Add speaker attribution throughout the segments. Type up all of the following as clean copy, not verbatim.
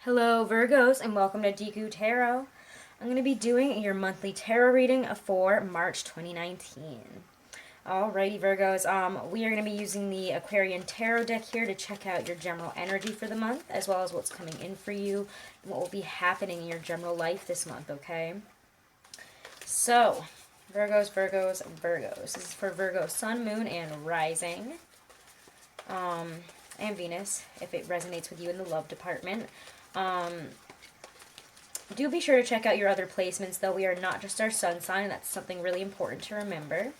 Speaker 1: Hello Virgos and welcome to Deku Tarot. I'm going to be doing your monthly tarot reading for March 2019. Alrighty Virgos, we are going to be using the Aquarian Tarot deck here to check out your general energy for the month, as well as what's coming in for you and what will be happening in your general life this month, okay? So, Virgos. This is for Virgo Sun, Moon, and Rising. And Venus, if it resonates with you in the love department. Do be sure to check out your other placements, though. We are not just our sun sign. That's something really important to remember.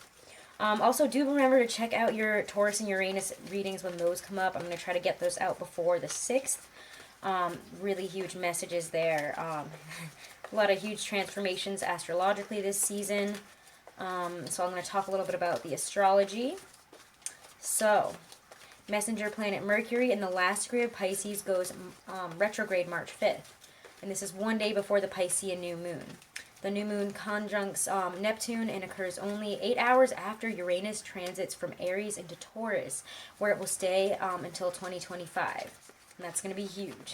Speaker 1: Also, do remember to check out your Taurus and Uranus readings when those come up. I'm going to try to get those out before the 6th. Really huge messages there. A lot of huge transformations astrologically this season. So I'm going to talk a little bit about the astrology. So, Messenger planet Mercury in the last degree of Pisces goes retrograde March 5th. And this is one day before the Piscean new moon. The new moon conjuncts Neptune and occurs only 8 hours after Uranus transits from Aries into Taurus, where it will stay until 2025. And that's going to be huge.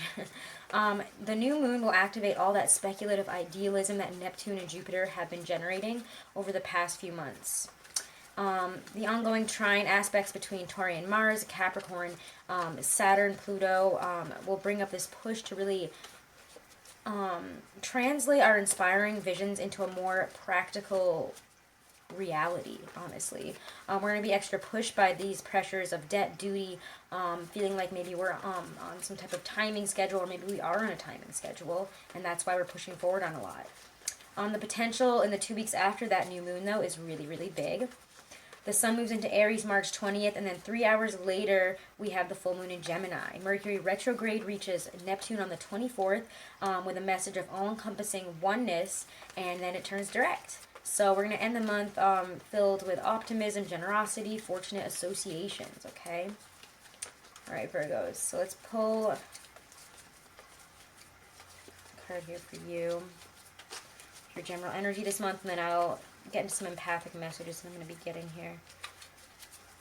Speaker 1: The new moon will activate all that speculative idealism that Neptune and Jupiter have been generating over the past few months. The ongoing trine aspects between Taurian Mars, Capricorn, Saturn, Pluto will bring up this push to really translate our inspiring visions into a more practical reality, honestly. We're going to be extra pushed by these pressures of debt, duty, feeling like maybe we're on some type of timing schedule, or maybe we are on a timing schedule, and that's why we're pushing forward on a lot. The potential in the 2 weeks after that new moon, though, is really, really big. The sun moves into Aries March 20th, and then 3 hours later, we have the full moon in Gemini. Mercury retrograde reaches Neptune on the 24th with a message of all-encompassing oneness, and then it turns direct. So we're going to end the month filled with optimism, generosity, fortunate associations, okay? All right, Virgos. So let's pull a card here for you. Your general energy this month, and then I'll get into some empathic messages I'm going to be getting here.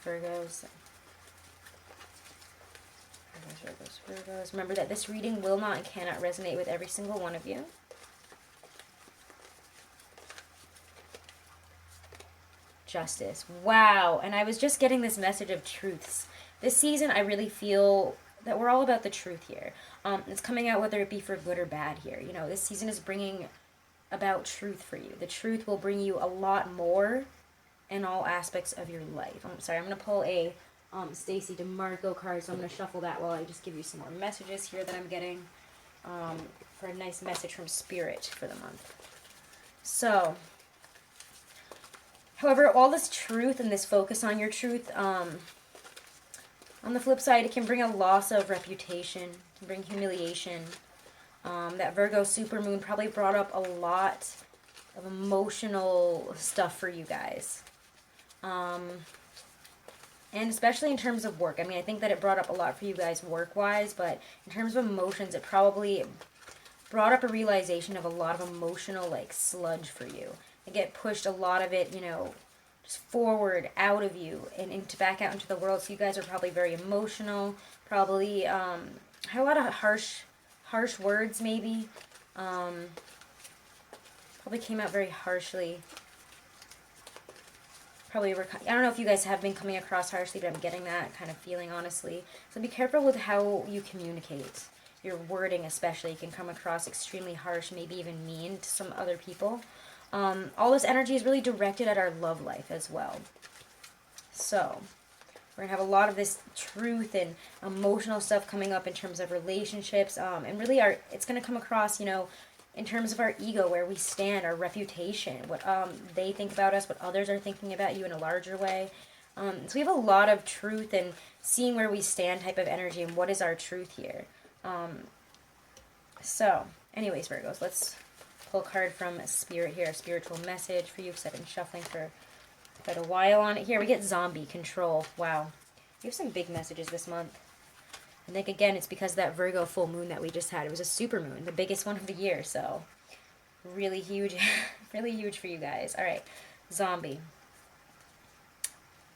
Speaker 1: Virgos. Virgos. Remember that this reading will not and cannot resonate with every single one of you. Justice. Wow. And I was just getting this message of truths. This season, I really feel that we're all about the truth here. It's coming out whether it be for good or bad here. You know, this season is bringing about truth for you. The truth will bring you a lot more in all aspects of your life. I'm sorry, I'm going to pull a Stacy DeMarco card, so I'm going to shuffle that while I just give you some more messages here that I'm getting for a nice message from Spirit for the month. So, however, all this truth and this focus on your truth, on the flip side, it can bring a loss of reputation, it can bring humiliation. That Virgo supermoon probably brought up a lot of emotional stuff for you guys. And especially in terms of work. I mean, I think that it brought up a lot for you guys work-wise, but in terms of emotions, it probably brought up a realization of a lot of emotional, like, sludge for you. You get pushed a lot of it, you know, just forward, out of you, and into back out into the world. So you guys are probably very emotional, probably had a lot of harsh words, maybe. Probably came out very harshly. I don't know if you guys have been coming across harshly, but I'm getting that kind of feeling, honestly. So be careful with how you communicate. Your wording, especially, can come across extremely harsh, maybe even mean to some other people. All this energy is really directed at our love life as well. So, we're going to have a lot of this truth and emotional stuff coming up in terms of relationships. And really, it's going to come across, you know, in terms of our ego, where we stand, our reputation, what they think about us, what others are thinking about you in a larger way. So we have a lot of truth and seeing where we stand type of energy and what is our truth here. So, anyways, Virgos, let's pull a card from Spirit here, a spiritual message for you, because I've been shuffling for quite a while on it. Here, we get zombie control. Wow. We have some big messages this month. I think, again, it's because of that Virgo full moon that we just had. It was a super moon, the biggest one of the year, so really huge, really huge for you guys. All right, zombie.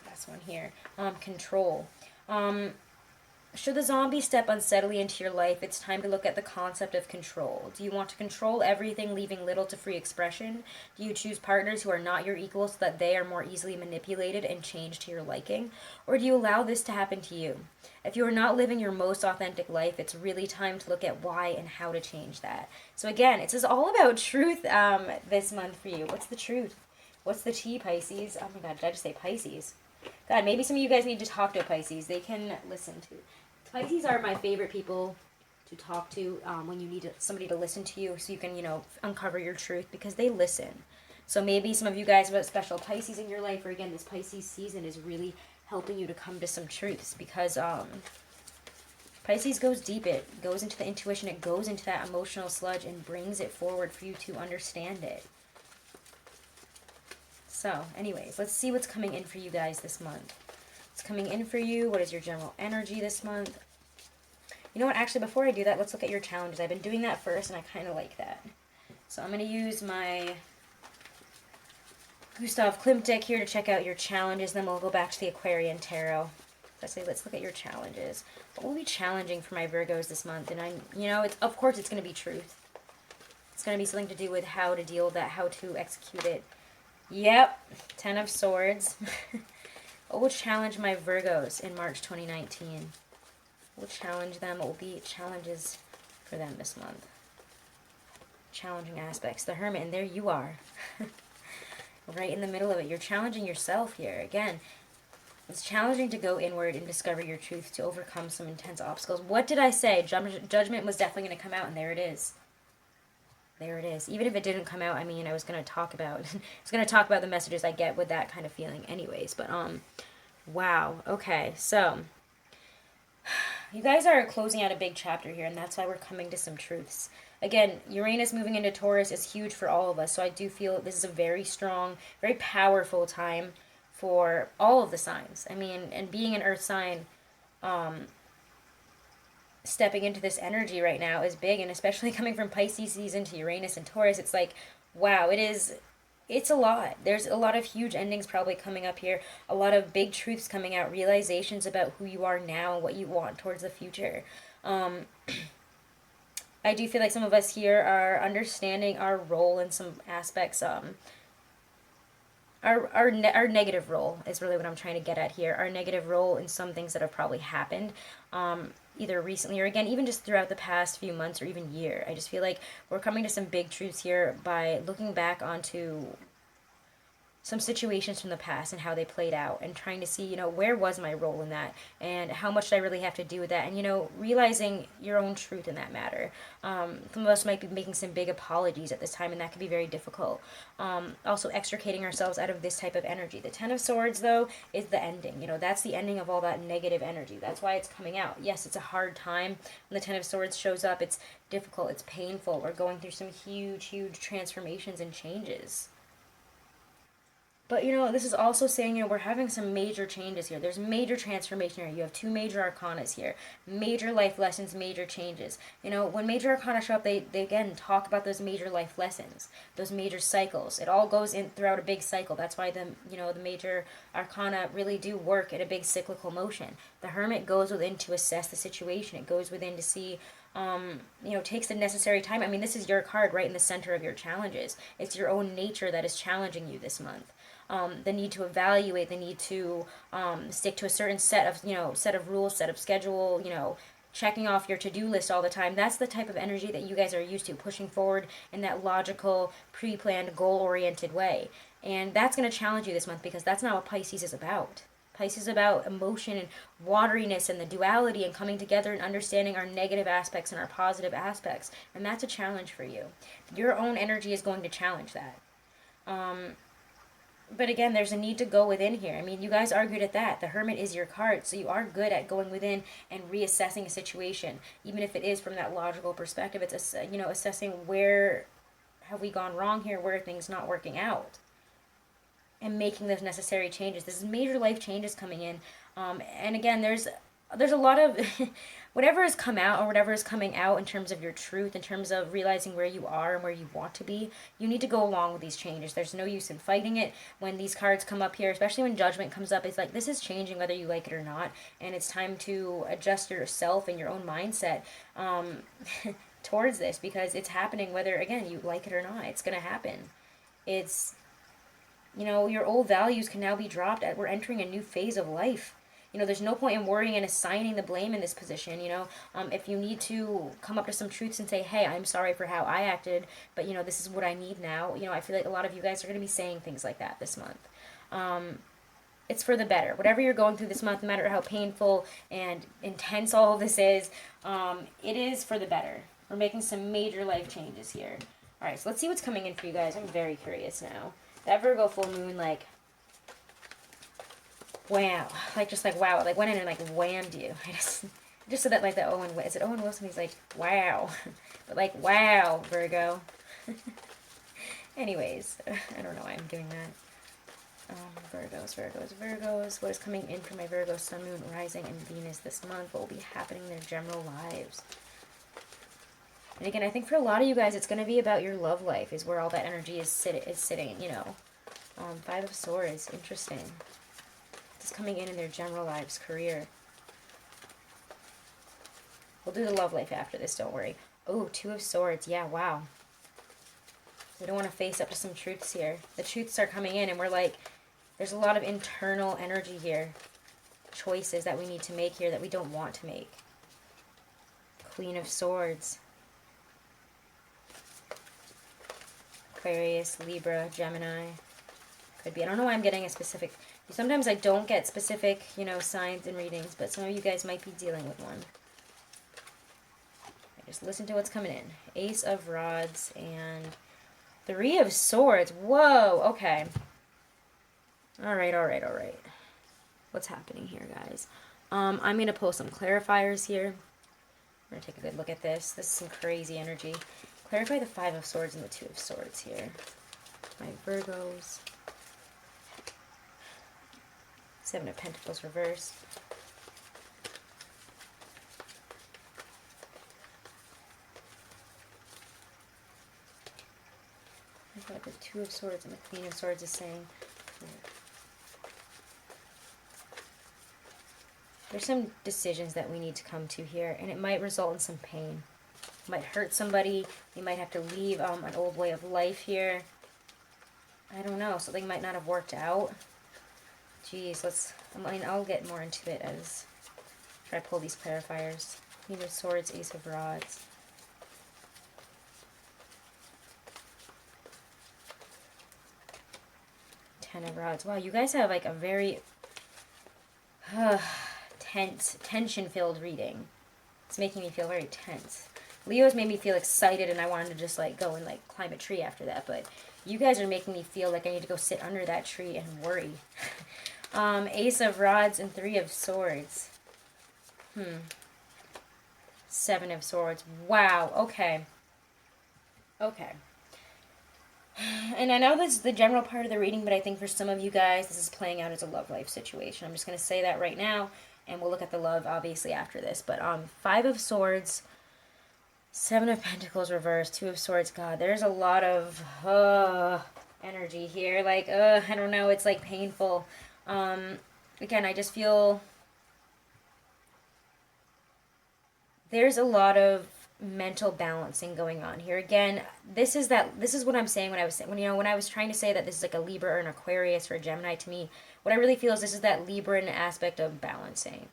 Speaker 1: Last one here. Control. Should the zombie step unsteadily into your life, it's time to look at the concept of control. Do you want to control everything, leaving little to free expression? Do you choose partners who are not your equals so that they are more easily manipulated and changed to your liking? Or do you allow this to happen to you? If you are not living your most authentic life, it's really time to look at why and how to change that. So again, it's all about truth this month for you. What's the truth? What's the tea, Pisces? Oh my God, did I just say Pisces? God, maybe some of you guys need to talk to a Pisces. They can listen to. Pisces are my favorite people to talk to when you need somebody to listen to you so you can, uncover your truth, because they listen. So maybe some of you guys have a special Pisces in your life, or again, this Pisces season is really helping you to come to some truths, because Pisces goes deep. It goes into the intuition. It goes into that emotional sludge and brings it forward for you to understand it. So, anyways, let's see what's coming in for you guys this month. What's coming in for you? What is your general energy this month? You know what? Actually, before I do that, let's look at your challenges. I've been doing that first, and I kind of like that. So I'm going to use my Gustav Klimt deck here to check out your challenges. Then we'll go back to the Aquarian Tarot. Let's look at your challenges. What will be challenging for my Virgos this month? And of course, it's going to be truth. It's going to be something to do with how to deal with that, how to execute it. Yep, 10 of Swords. What will challenge my Virgos in March 2019? What will challenge them? What will be challenges for them this month? Challenging aspects. The Hermit, and there you are. Right in the middle of it. You're challenging yourself here. Again, it's challenging to go inward and discover your truth, to overcome some intense obstacles. What did I say? Judgment was definitely going to come out, and there it is. There it is. Even if it didn't come out, I mean, I was going to talk about the messages I get with that kind of feeling anyways. But, wow. Okay, so you guys are closing out a big chapter here, and that's why we're coming to some truths. Again, Uranus moving into Taurus is huge for all of us, so I do feel this is a very strong, very powerful time for all of the signs. I mean, and being an earth sign, stepping into this energy right now is big, and especially coming from Pisces season to Uranus and Taurus, it's like, wow, it's a lot. There's a lot of huge endings probably coming up here, a lot of big truths coming out, realizations about who you are now and what you want towards the future. I do feel like some of us here are understanding our role in some aspects. Our negative role is really what I'm trying to get at here. Our negative role in some things that have probably happened, either recently or again, even just throughout the past few months or even year. I just feel like we're coming to some big truths here by looking back onto some situations from the past and how they played out, and trying to see, where was my role in that, and how much did I really have to do with that, and, realizing your own truth in that matter. Some of us might be making some big apologies at this time, and that could be very difficult. Also extricating ourselves out of this type of energy. The Ten of Swords, though, is the ending. That's the ending of all that negative energy. That's why it's coming out. Yes, it's a hard time. When the Ten of Swords shows up, it's difficult, it's painful. We're going through some huge, huge transformations and changes. But, this is also saying, we're having some major changes here. There's major transformation here. You have two major arcanas here. Major life lessons, major changes. When major arcana show up, they again talk about those major life lessons, those major cycles. It all goes in throughout a big cycle. That's why the major arcana really do work in a big cyclical motion. The Hermit goes within to assess the situation. It goes within to see, takes the necessary time. I mean, this is your card right in the center of your challenges. It's your own nature that is challenging you this month. The need to evaluate, the need to stick to a certain set of rules, set of schedule, checking off your to-do list all the time. That's the type of energy that you guys are used to, pushing forward in that logical, pre-planned, goal-oriented way. And that's going to challenge you this month, because that's not what Pisces is about. Pisces is about emotion and wateriness and the duality and coming together and understanding our negative aspects and our positive aspects. And that's a challenge for you. Your own energy is going to challenge that. But again, there's a need to go within here. I mean, you guys are good at that. The Hermit is your card, so you are good at going within and reassessing a situation, even if it is from that logical perspective. It's assessing where have we gone wrong here, where are things not working out, and making those necessary changes. This is major life changes coming in, and again, there's there's a lot of whatever has come out or whatever is coming out in terms of your truth, in terms of realizing where you are and where you want to be. You need to go along with these changes. There's no use in fighting it. When these cards come up here, especially when judgment comes up, it's like this is changing whether you like it or not, and it's time to adjust yourself and your own mindset towards this, because it's happening whether, again, you like it or not. It's going to happen. It's, your old values can now be dropped. We're entering a new phase of life. There's no point in worrying and assigning the blame in this position. If you need to come up to some truths and say, hey, I'm sorry for how I acted, but, this is what I need now. I feel like a lot of you guys are going to be saying things like that this month. It's for the better. Whatever you're going through this month, no matter how painful and intense all of this is, it is for the better. We're making some major life changes here. All right, so let's see what's coming in for you guys. I'm very curious now. That Virgo full moon, wow, wow, went in and whammed you. I just said that like the Owen, is it Owen Wilson? He's like, wow, but wow, Virgo. Anyways, I don't know why I'm doing that. Virgos. What is coming in for my Virgo, Sun, Moon, Rising, and Venus this month? What will be happening in their general lives? And again, I think for a lot of you guys, it's going to be about your love life, is where all that energy is sitting. Five of Swords, interesting. It's coming in their general lives, career. We'll do the love life after this, don't worry. Oh, Two of Swords. Yeah, wow. We don't want to face up to some truths here. The truths are coming in, and we're like, there's a lot of internal energy here. Choices that we need to make here that we don't want to make. Queen of Swords. Aquarius, Libra, Gemini. Could be. I don't know why I'm getting a specific... Sometimes I don't get specific, signs and readings, but some of you guys might be dealing with one. Just listen to what's coming in. Ace of Rods and Three of Swords. Whoa, okay. All right. What's happening here, guys? I'm going to pull some clarifiers here. We're going to take a good look at this. This is some crazy energy. Clarify the Five of Swords and the Two of Swords here. My Virgos. Seven of Pentacles reversed. I got the Two of Swords and the Queen of Swords is saying. There's some decisions that we need to come to here, and it might result in some pain. It might hurt somebody. You might have to leave an old way of life here. I don't know. Something might not have worked out. Jeez, I'll get more into it as try to pull these clarifiers. Queen of Swords, Ace of Rods. Ten of Rods. Wow, you guys have a very tense, tension-filled reading. It's making me feel very tense. Leo's made me feel excited, and I wanted to just go and climb a tree after that. But you guys are making me feel like I need to go sit under that tree and worry. Ace of Rods and Three of Swords. Seven of Swords. Wow. Okay. And I know this is the general part of the reading, but I think for some of you guys, this is playing out as a love life situation. I'm just going to say that right now, and we'll look at the love, obviously, after this. But Five of Swords, Seven of Pentacles reversed, Two of Swords. God, there's a lot of energy here. I don't know, it's painful. Again, I just feel there's a lot of mental balancing going on here. Again, this is what I'm saying when I was trying to say that this is a Libra or an Aquarius or a Gemini. To me, what I really feel is this is that Libran aspect of balancing.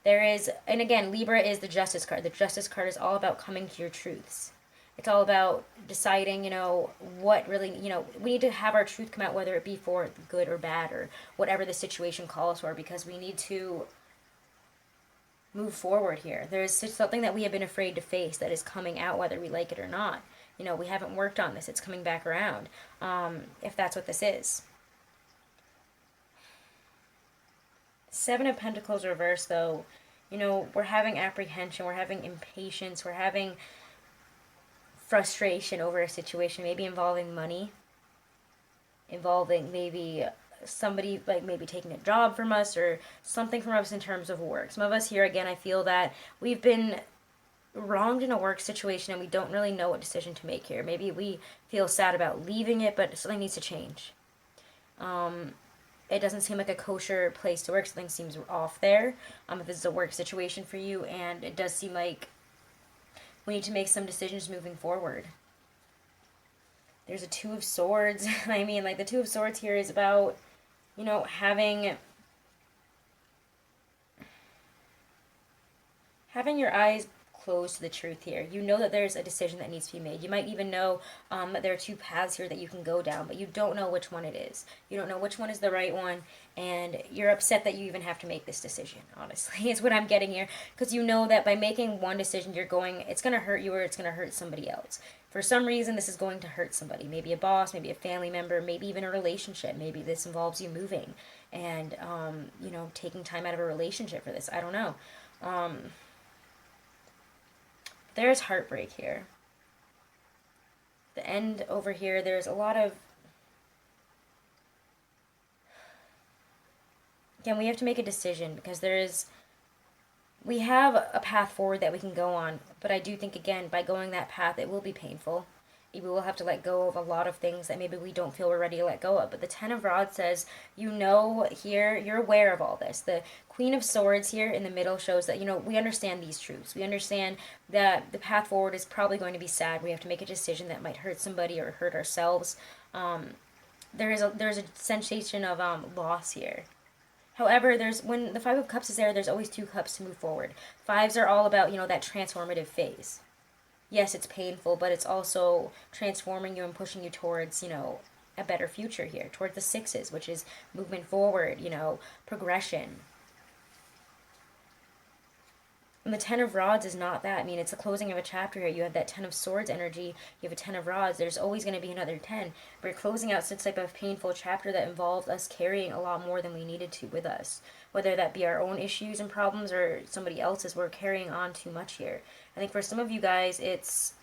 Speaker 1: And again, Libra is the Justice card. The Justice card is all about coming to your truths. It's all about deciding, what really, we need to have our truth come out, whether it be for good or bad or whatever the situation calls for, because we need to move forward here. There's something that we have been afraid to face that is coming out, whether we like it or not. We haven't worked on this. It's coming back around, if that's what this is. Seven of Pentacles reversed, though. We're having apprehension. We're having impatience. We're having frustration over a situation, maybe involving money, involving maybe somebody like maybe taking a job from us or something from us in terms of work. Some of us here, again, I feel that we've been wronged in a work situation and we don't really know what decision to make here. Maybe we feel sad about leaving it, but something needs to change. It doesn't seem like a kosher place to work. Something seems off there. If this is a work situation for you, and it does seem like we need to make some decisions moving forward. There's a Two of Swords. I mean, like, the Two of Swords here is about, you know, having your eyes closed to the truth here. You know that there's a decision that needs to be made. You might even know that there are two paths here that you can go down, but you don't know which one it is. You don't know which one is the right one, and you're upset that you even have to make this decision, honestly, is what I'm getting here. Because you know that by making one decision, it's going to hurt you or it's going to hurt somebody else. For some reason, this is going to hurt somebody. Maybe a boss, maybe a family member, maybe even a relationship. Maybe this involves you moving and, you know, taking time out of a relationship for this. I don't know. There's heartbreak here. The end over here, there's a lot of... Again, we have to make a decision because we have a path forward that we can go on, but I do think, again, by going that path, it will be painful. We will have to let go of a lot of things that maybe we don't feel we're ready to let go of. But the Ten of Rods says, you know, here, you're aware of all this. The Queen of Swords here in the middle shows that, you know, we understand these truths. We understand that the path forward is probably going to be sad. We have to make a decision that might hurt somebody or hurt ourselves. There's a sensation of loss here. However, when the Five of Cups is there, there's always two cups to move forward. Fives are all about, you know, that transformative phase. Yes, it's painful, but it's also transforming you and pushing you towards, you know, a better future here. Towards the Sixes, which is movement forward, you know, progression. And the Ten of Rods is not that. I mean, it's the closing of a chapter here. You have that Ten of Swords energy. You have a Ten of Rods. There's always going to be another 10. We're closing out some type of painful chapter that involved us carrying a lot more than we needed to with us. Whether that be our own issues and problems or somebody else's, we're carrying on too much here. I think for some of you guys, it's...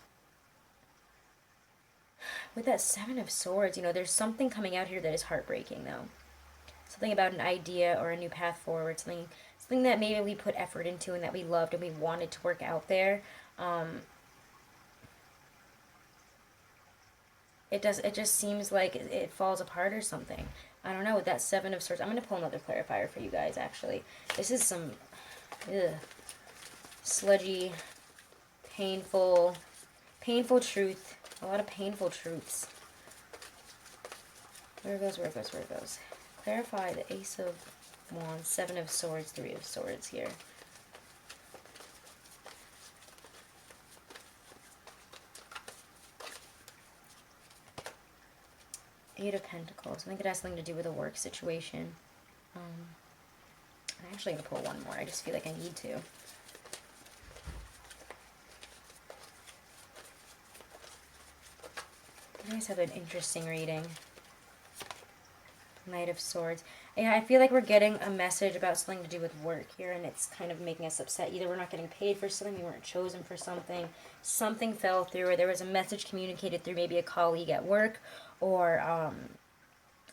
Speaker 1: With that Seven of Swords, you know, there's something coming out here that is heartbreaking, though. Something about an idea or a new path forward. Something that maybe we put effort into and that we loved and we wanted to work out there. It just seems like it falls apart or something. I don't know, with that Seven of Swords. I'm going to pull another clarifier for you guys, actually. This is some sludgy, painful truth. A lot of painful truths. Virgos. Clarify the Ace of Wands, Seven of Swords, Three of Swords here. Eight of Pentacles. I think it has something to do with a work situation. I'm actually going to pull one more. I just feel like I need to. You guys have an interesting reading. Knight of Swords. Yeah, I feel like we're getting a message about something to do with work here, and it's kind of making us upset. Either we're not getting paid for something, we weren't chosen for something, something fell through, or there was a message communicated through maybe a colleague at work, or, I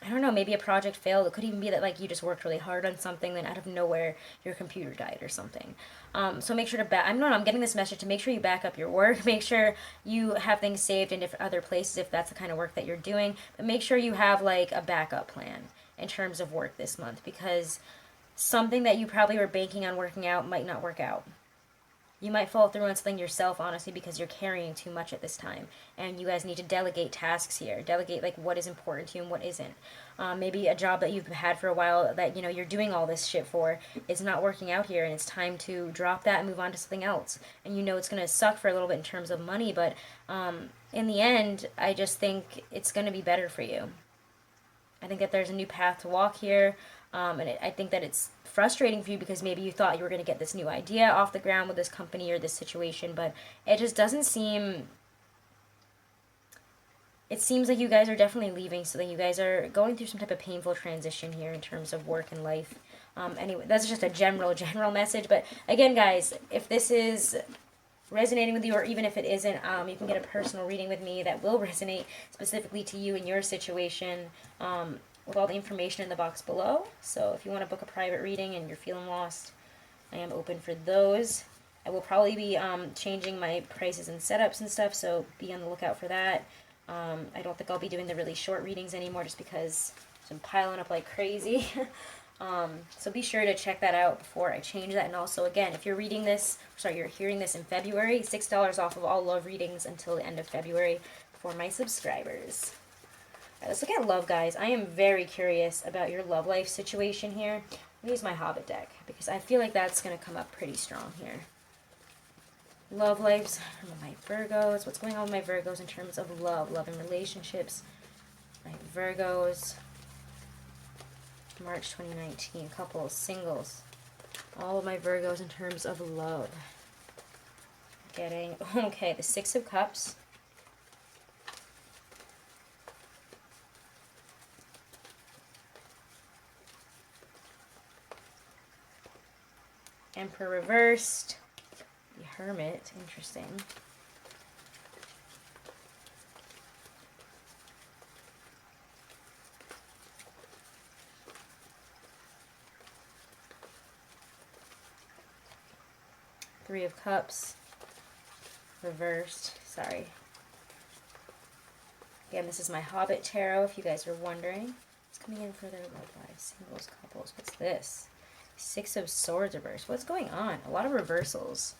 Speaker 1: don't know, maybe a project failed. It could even be that, like, you just worked really hard on something, then out of nowhere, your computer died or something. So make sure to I'm getting this message to make sure you back up your work. Make sure you have things saved in different other places if that's the kind of work that you're doing. But make sure you have, like, a backup plan in terms of work this month, because something that you probably were banking on working out might not work out. You might fall through on something yourself, honestly, because you're carrying too much at this time. And you guys need to delegate tasks here. Delegate, like, what is important to you and what isn't. Maybe a job that you've had for a while that, you know, you're doing all this shit for is not working out here, and it's time to drop that and move on to something else. And you know it's going to suck for a little bit in terms of money, but in the end, I just think it's going to be better for you. I think that there's a new path to walk here, I think that it's frustrating for you because maybe you thought you were going to get this new idea off the ground with this company or this situation, but it just doesn't seem... It seems like you guys are definitely leaving, so that you guys are going through some type of painful transition here in terms of work and life. Anyway, that's just a general message, but again, guys, if this is resonating with you, or even if it isn't, you can get a personal reading with me that will resonate specifically to you and your situation. with all the information in the box below. So if you want to book a private reading and you're feeling lost, I am open for those. I will probably be changing my prices and setups and stuff, so be on the lookout for that. I don't think I'll be doing the really short readings anymore just because I'm piling up like crazy. So be sure to check that out before I change that. And also, again, if you're reading this, sorry, you're hearing this in February, $6 off of all love readings until the end of February for my subscribers. All right, let's look at love, guys. I am very curious about your love life situation here. I'm going to use my Hobbit deck because I feel like that's going to come up pretty strong here. Love lives for my Virgos. What's going on with my Virgos in terms of love and relationships? My Virgos. March 2019, couples, singles, all of my Virgos in terms of love. Getting, okay, the Six of Cups. Emperor reversed. The Hermit, interesting. Three of Cups, reversed, sorry. Again, this is my Hobbit Tarot, if you guys are wondering. It's coming in for their love lives, singles, couples. What's this? Six of Swords reversed. What's going on? A lot of reversals.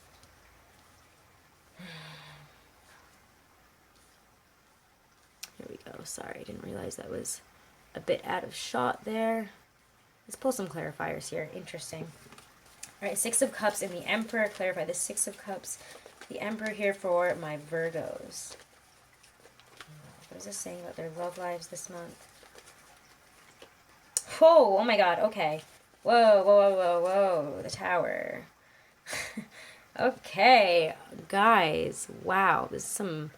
Speaker 1: Here we go. Sorry, I didn't realize that was a bit out of shot there. Let's pull some clarifiers here. Interesting. All right, Six of Cups and the Emperor. Clarify the Six of Cups. The Emperor here for my Virgos. What is this saying about their love lives this month? Whoa, oh my god, okay. Whoa, whoa, whoa, whoa, whoa. The Tower. Okay, guys. Wow, this is some...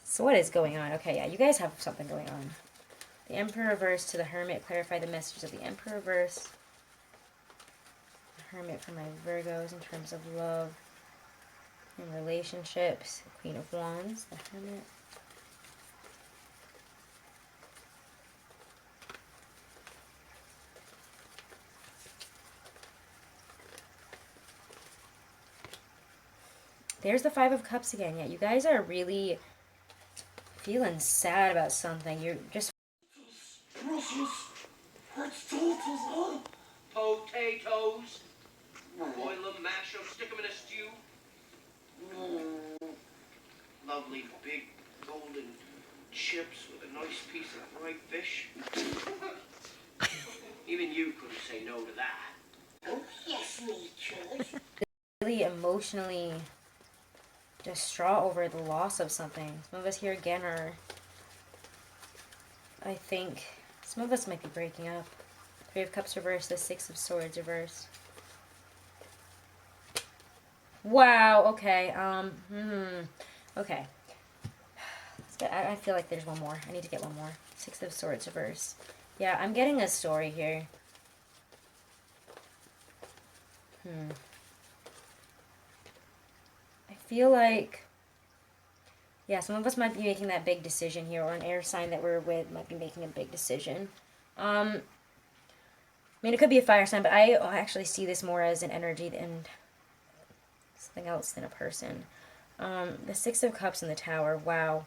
Speaker 1: So what is going on? Okay, yeah, you guys have something going on. The Emperor reverse to the Hermit. Clarify the messages of the Emperor reverse. Hermit for my Virgos in terms of love and relationships. Queen of Wands, the Hermit. There's the Five of Cups again. Yeah, you guys are really feeling sad about something. You're just...
Speaker 2: Potatoes. Boil them, mash them, stick them in a stew. Lovely big golden chips with a nice piece of fried fish. Even you couldn't say no to that.
Speaker 3: Oh, yes, me could.
Speaker 1: really emotionally distraught over the loss of something. Some of us here again are, I think, some of us might be breaking up. Three of Cups reversed, the Six of Swords reversed. Wow, okay, okay. I feel like there's one more. I need to get one more. Six of Swords reversed. Yeah, I'm getting a story here. I feel like, yeah, some of us might be making that big decision here, or an air sign that we're with might be making a big decision. I mean, it could be a fire sign, but I actually see this more as an energy and something else than a person. The Six of Cups in the Tower, wow.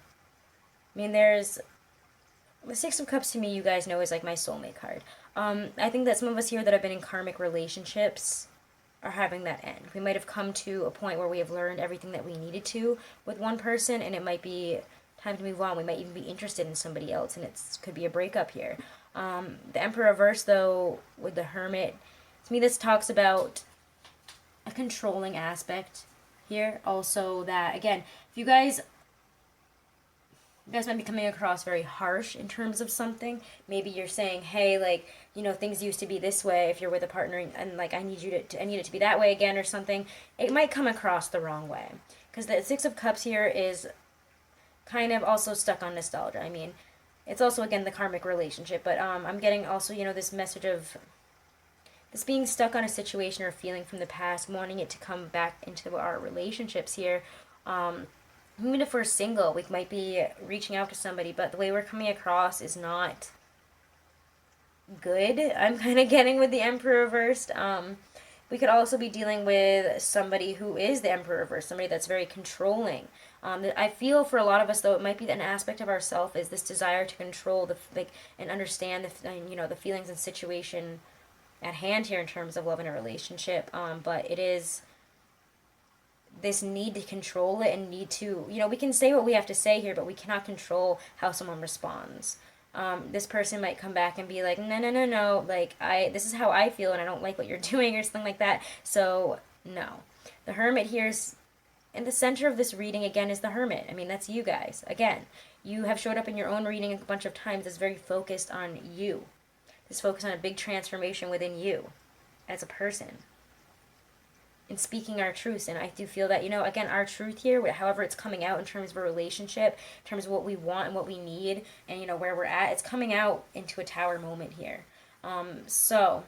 Speaker 1: I mean, there's... The Six of Cups to me, you guys know, is like my soulmate card. I think that some of us here that have been in karmic relationships are having that end. We might have come to a point where we have learned everything that we needed to with one person, and it might be time to move on. We might even be interested in somebody else, and it could be a breakup here. The Emperor reverse, though, with the Hermit, to me this talks about a controlling aspect here. Also that, again, if you guys might be coming across very harsh in terms of something. Maybe you're saying, hey, like, you know, things used to be this way if you're with a partner, and like, I need I need it to be that way again or something. It might come across the wrong way. Because the Six of Cups here is kind of also stuck on nostalgia. I mean, it's also, again, the karmic relationship, but I'm getting also, you know, this message of this being stuck on a situation or feeling from the past, wanting it to come back into our relationships here. Even if we're single, we might be reaching out to somebody, but the way we're coming across is not good, I'm kind of getting with the Emperor reversed. We could also be dealing with somebody who is the Emperor reversed, somebody that's very controlling. I feel for a lot of us, though, it might be an aspect of ourself is this desire to control and understand the feelings and situation at hand here in terms of love in a relationship. But it is this need to control it and need to, we can say what we have to say here, but we cannot control how someone responds. This person might come back and be like, no, no, no, no, like, this is how I feel and I don't like what you're doing or something like that. So, no. The Hermit here is, in the center of this reading, again, is the Hermit. I mean, that's you guys. Again, you have showed up in your own reading a bunch of times as very focused on you. This focus on a big transformation within you as a person. And speaking our truths. And I do feel that, again, our truth here, however it's coming out in terms of a relationship, in terms of what we want and what we need, and, where we're at, it's coming out into a Tower moment here. So,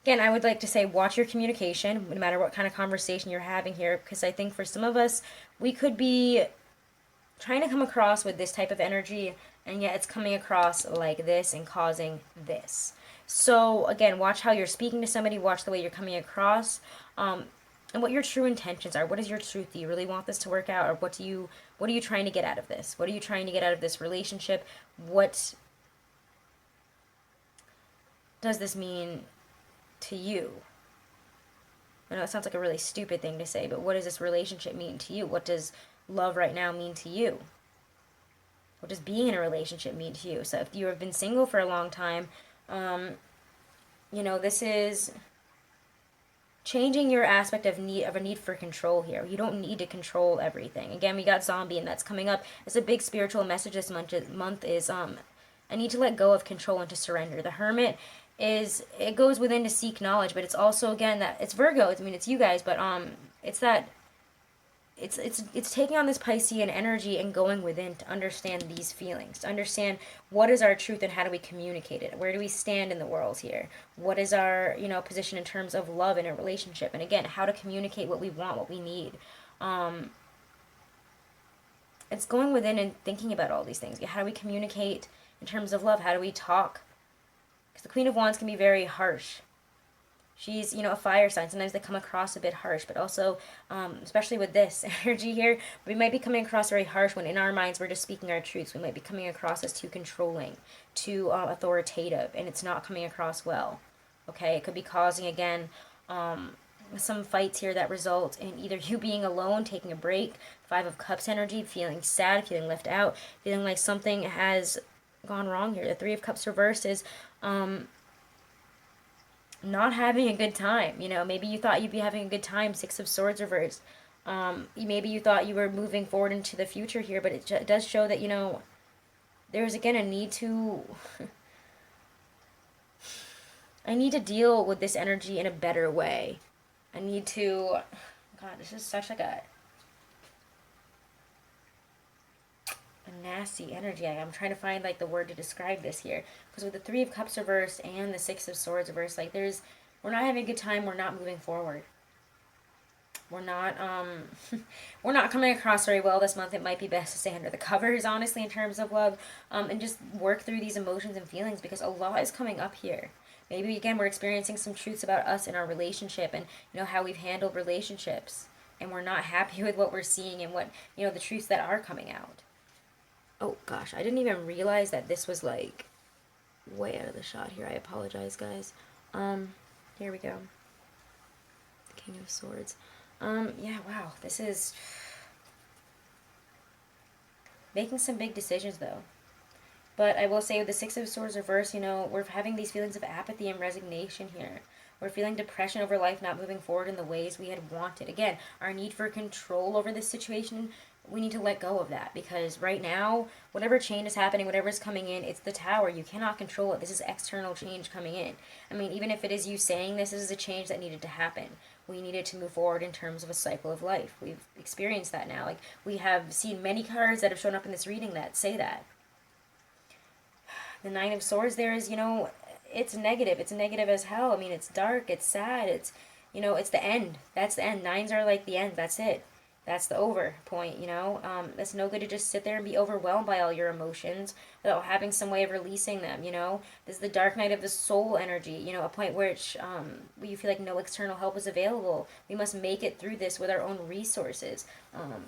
Speaker 1: again, I would like to say watch your communication, no matter what kind of conversation you're having here, because I think for some of us, we could be trying to come across with this type of energy, and yet it's coming across like this and causing this. So, again, watch how you're speaking to somebody, watch the way you're coming across, and what your true intentions are. What is your truth? Do you really want this to work out, or what are you trying to get out of this? What are you trying to get out of this relationship? What does this mean to you? I know it sounds like a really stupid thing to say, but what does this relationship mean to you? What does love right now mean to you? What does being in a relationship mean to you? So if you have been single for a long time, this is changing your aspect of a need for control here. You don't need to control everything. Again, we got zombie, and that's coming up. It's a big spiritual message this month is I need to let go of control and to surrender. The Hermit it goes within to seek knowledge, but it's also, again, that it's Virgo. It's you guys, but it's that it's taking on this Piscean energy and going within to understand these feelings, to understand what is our truth and how do we communicate it. Where do we stand in the world here? What is our position in terms of love in a relationship? And again, how to communicate what we want, what we need. It's going within and thinking about all these things. How do we communicate in terms of love? How do we talk? Because the Queen of Wands can be very harsh. She's, a fire sign. Sometimes they come across a bit harsh, but also, especially with this energy here, we might be coming across very harsh when in our minds we're just speaking our truths. We might be coming across as too controlling, too authoritative, and it's not coming across well. Okay, it could be causing, again, some fights here that result in either you being alone, taking a break, Five of Cups energy, feeling sad, feeling left out, feeling like something has gone wrong here. The Three of Cups reversed is not having a good time. Maybe you thought you'd be having a good time. Six of Swords reversed. Maybe you thought you were moving forward into the future here, but it does show that, there's, again, a need to... I need to deal with this energy in a better way. I need to... God, this is such like a nasty energy. I'm trying to find the word to describe this here, because with the Three of Cups reversed and the Six of Swords reversed, we're not having a good time. We're not moving forward. We're not we're not coming across very well this month. It might be best to stay under the covers, honestly, in terms of love, and just work through these emotions and feelings, because a lot is coming up here. Maybe, again, we're experiencing some truths about us in our relationship and how we've handled relationships, and we're not happy with what we're seeing and what the truths that are coming out. Oh, gosh, I didn't even realize that this was, way out of the shot here. I apologize, guys. Here we go. The King of Swords. Yeah, wow, this is making some big decisions, though. But I will say with the Six of Swords reverse, we're having these feelings of apathy and resignation here. We're feeling depression over life not moving forward in the ways we had wanted. Again, our need for control over this situation, we need to let go of that, because right now, whatever change is happening, whatever is coming in, it's the Tower. You cannot control it. This is external change coming in. Even if it is you saying this is a change that needed to happen. We needed to move forward in terms of a cycle of life. We've experienced that now. We have seen many cards that have shown up in this reading that say that. The Nine of Swords there is, it's negative. It's negative as hell. It's dark. It's sad. It's, it's the end. That's the end. Nines are like the end. That's it. That's the over point, you know? It's no good to just sit there and be overwhelmed by all your emotions without having some way of releasing them, you know? This is the dark night of the soul energy, you know, a point where where you feel like no external help is available. We must make it through this with our own resources,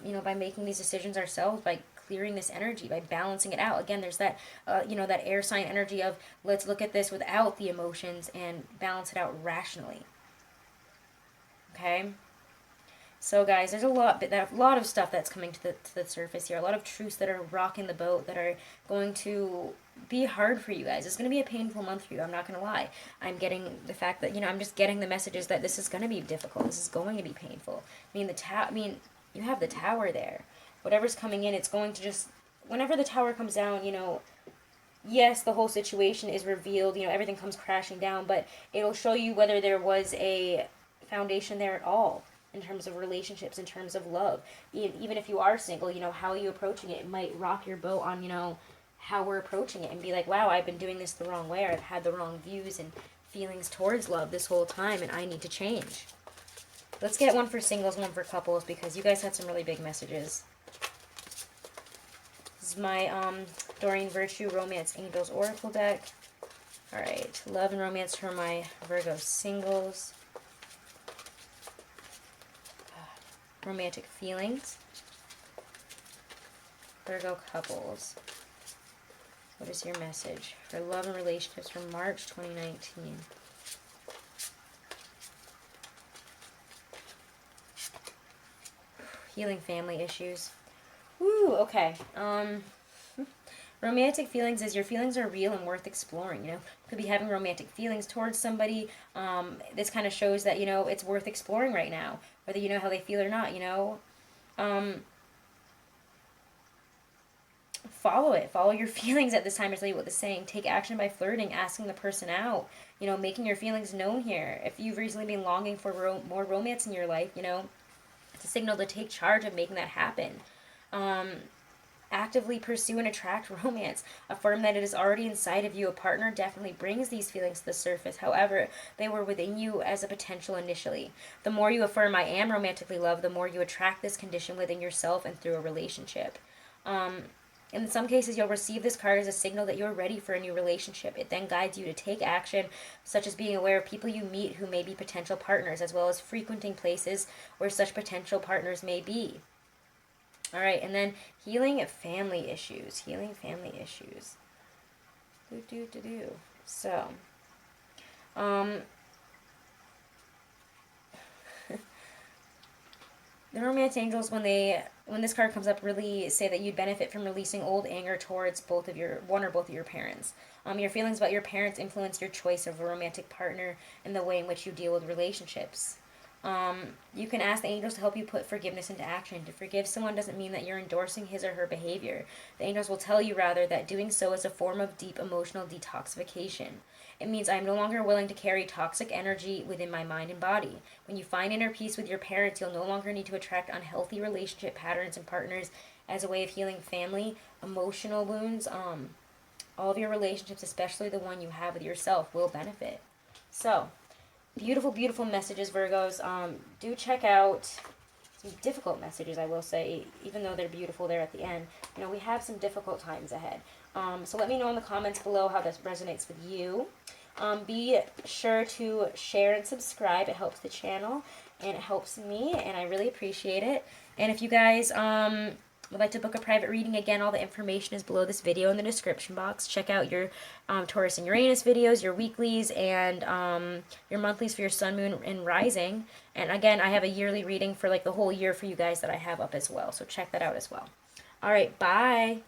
Speaker 1: you know, by making these decisions ourselves, by clearing this energy, by balancing it out. Again, there's that, you know, that air sign energy of let's look at this without the emotions and balance it out rationally. Okay? So guys, there's a lot of stuff that's coming to the surface here. A lot of truths that are rocking the boat, that are going to be hard for you guys. It's going to be a painful month for you. I'm not going to lie. I'm getting the fact that, you know, I'm just getting the messages that this is going to be difficult. This is going to be painful. I mean, you have the Tower there. Whatever's coming in, it's going to just, whenever the Tower comes down, you know, yes, the whole situation is revealed, you know, everything comes crashing down, but it'll show you whether there was a foundation there at all in terms of relationships, in terms of love. Even if you are single, you know, how are you approaching it? It might rock your boat on, you know, how we're approaching it and be like, wow, I've been doing this the wrong way, or I've had the wrong views and feelings towards love this whole time, and I need to change. Let's get one for singles, one for couples, because you guys had some really big messages. This is my Doreen Virtue Romance Angels Oracle deck. Alright, love and romance for my Virgo singles. Romantic feelings. Virgo couples. What is your message for love and relationships for March 2019? Healing family issues. Woo, okay. Romantic feelings is your feelings are real and worth exploring, you know. You could be having romantic feelings towards somebody. This kind of shows that, you know, it's worth exploring right now, whether you know how they feel or not, you know. Follow it. Follow your feelings at this time is really what it's saying. Take action by flirting, asking the person out, you know, making your feelings known here. If you've recently been longing for more romance in your life, you know, it's a signal to take charge of making that happen. Actively pursue and attract romance. Affirm that it is already inside of you. A partner definitely brings these feelings to the surface. However, they were within you as a potential initially. The more you affirm I am romantically loved, the more you attract this condition within yourself and through a relationship. In some cases, you'll receive this card as a signal that you're ready for a new relationship. It then guides you to take action, such as being aware of people you meet who may be potential partners, as well as frequenting places where such potential partners may be. All right, and then healing family issues. Healing family issues. So, the romance angels, when this card comes up, really say that you'd benefit from releasing old anger towards one or both of your parents. Your feelings about your parents influence your choice of a romantic partner and the way in which you deal with relationships. You can ask the angels to help you put forgiveness into action. To forgive someone doesn't mean that you're endorsing his or her behavior. The angels will tell you, rather, that doing so is a form of deep emotional detoxification. It means I am no longer willing to carry toxic energy within my mind and body. When you find inner peace with your parents, you'll no longer need to attract unhealthy relationship patterns and partners as a way of healing family, emotional wounds. All of your relationships, especially the one you have with yourself, will benefit. So, beautiful, beautiful messages, Virgos. Do check out some difficult messages, I will say, even though they're beautiful there at the end. You know, we have some difficult times ahead. So let me know in the comments below how this resonates with you. Be sure to share and subscribe. It helps the channel, and it helps me, and I really appreciate it. And if you guys would like to book a private reading, again, all the information is below this video in the description box. Check out your Taurus and Uranus videos, your weeklies, and your monthlies for your sun, moon, and rising. And again, I have a yearly reading for like the whole year for you guys that I have up as well. So check that out as well. All right, bye.